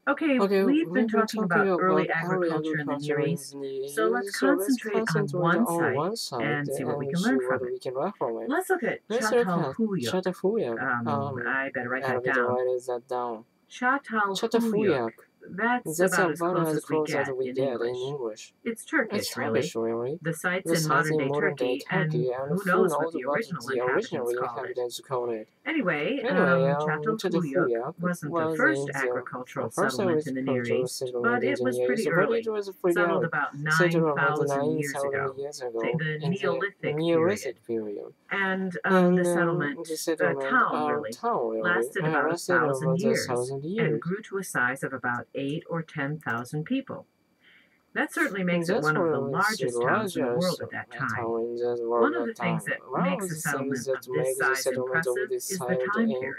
Okay, we've been talking about early early agriculture in the Near agriculture in East, the so let's East, so let's concentrate on concentrate one on site one side and see what we and can see learn what from it. we can learn from it. Let's look at Let's look at Çatalhöyük. Çatalhöyük. I better write I that better down. write that down. Çatalhöyük. Chatafuriak. That's That's about as about close as as we close as get we in get in English. English. It's It's Turkish, Turkish, really. really. The site's The in sites in modern-day modern day Turkey, and Turkey, and who who knows what knows the what original the original inhabitants called it. inhabitants called it. Anyway, Anyway, Çatalhöyük wasn't the first agricultural settlement in the Near East, but it was pretty early, settled about 9,000 years ago, the in the Neolithic period. And the settlement, a town really, lasted about 1,000 years and grew to a size of about 8 or 10,000 people. That certainly makes it one of the largest towns in the world at that time. One of the things that makes a settlement of this size impressive is the time period.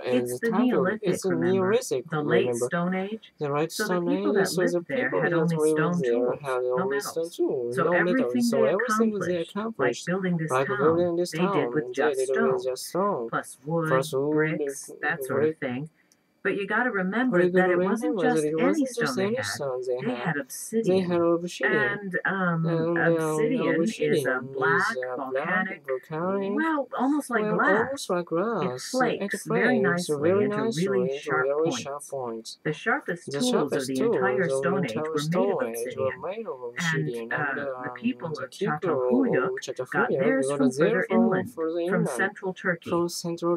It's the Neolithic, remember, the late Stone Age. So the people that lived there had only stone tools, no metals. So everything they accomplished, like building this town, they did with just stone, plus wood, bricks, that sort of thing. But you got to remember that it wasn't just any stone they had. They had obsidian. And obsidian is a black, volcanic, well, almost like glass. It flakes very nicely into really sharp points. The sharpest tools of the entire Stone Age were made of obsidian. And the people of Çatalhöyük got theirs from further inland, from central Turkey.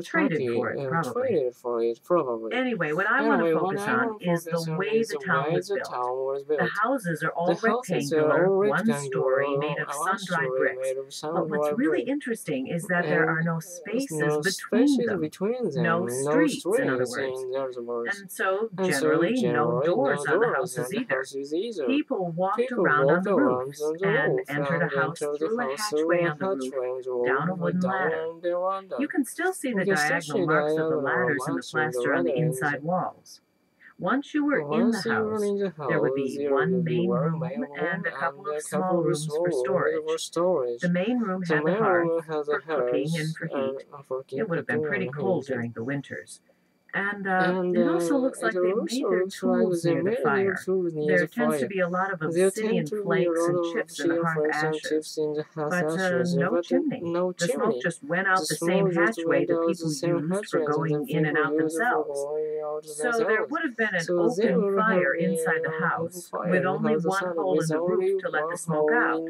Traded for it, probably. Anyway, what I want to focus on is the way the town was built. The houses are all rectangular, one story, made of sun-dried bricks. But what's really interesting is that there are no spaces between them. No streets, in other words. And so, generally, no doors on the houses either. People walked around on the roofs and entered a house through a hatchway on the roof, down a wooden ladder. You can still see the diagonal marks of the ladders in the plaster on the inside walls. Once you were in the house, there would be one main room and a couple of small rooms for storage. The main room had the hearth for cooking and for heat. It would have been pretty cold during the winters. And it also looks like they made their tools near the fire. There tends to be a lot of obsidian flakes and chips in the hearth ashes, but no chimney. The smoke just went out the same hatchway the people used for going in and out themselves. So there would have been an open fire inside the house, with only one hole in the roof to let the smoke out.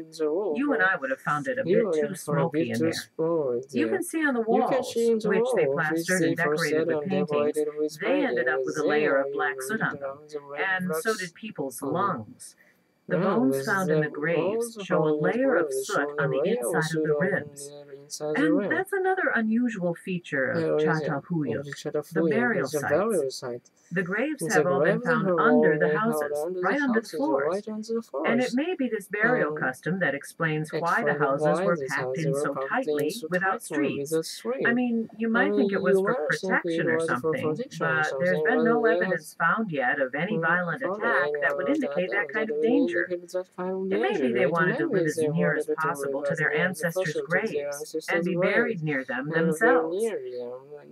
You and I would have found it a bit too smoky in there. You can see on the walls, which they plastered and decorated with paintings, they ended up with a layer of black soot on them, and so did people's lungs. The bones found in the graves show a layer of soot on the inside of the ribs. And that's another unusual feature of Çatalhöyük, the burial sites. The graves have all been found under the houses, right under the floors. And it may be this burial custom that explains why the houses were packed in so tightly without streets. I mean, you might think it was for protection or something, but there's been no evidence found yet of any violent attack that would indicate that kind of danger. It may be they wanted to live as near as possible to their ancestors' graves and be buried near them themselves.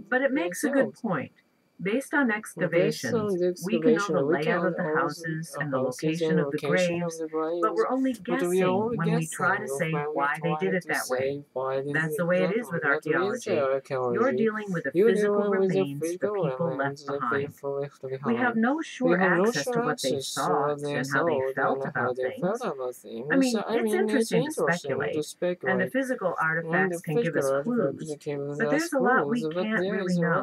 But it makes a good point. Based on excavations, we can know the layout of the houses and the location of the graves, but we're only guessing when we try to say why they did it that way. That's the way it is with archaeology. You're dealing with the physical remains the people left behind. We have no sure access to what they thought and how they felt about things. I mean, it's interesting to speculate, and the physical artifacts can give us clues, but there's a lot we can't really know.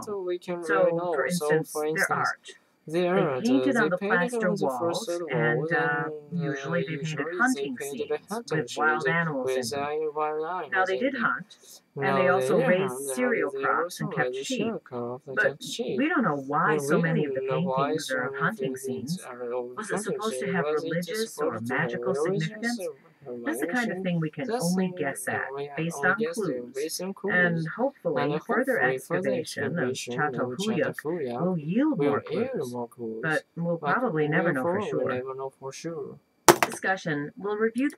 So, for instance, their art. They painted on the plaster walls, and usually they painted hunting scenes with wild animals in them. Now, they did hunt, and they also raised cereal crops and kept sheep. But we don't know why so many of the paintings are of hunting scenes. Was it supposed to have religious or magical significance? That's the kind of thing we can only guess at, based on clues. And hopefully, further excavation of Çatalhöyük will yield more clues. But we'll probably never know for sure. Discussion. We'll review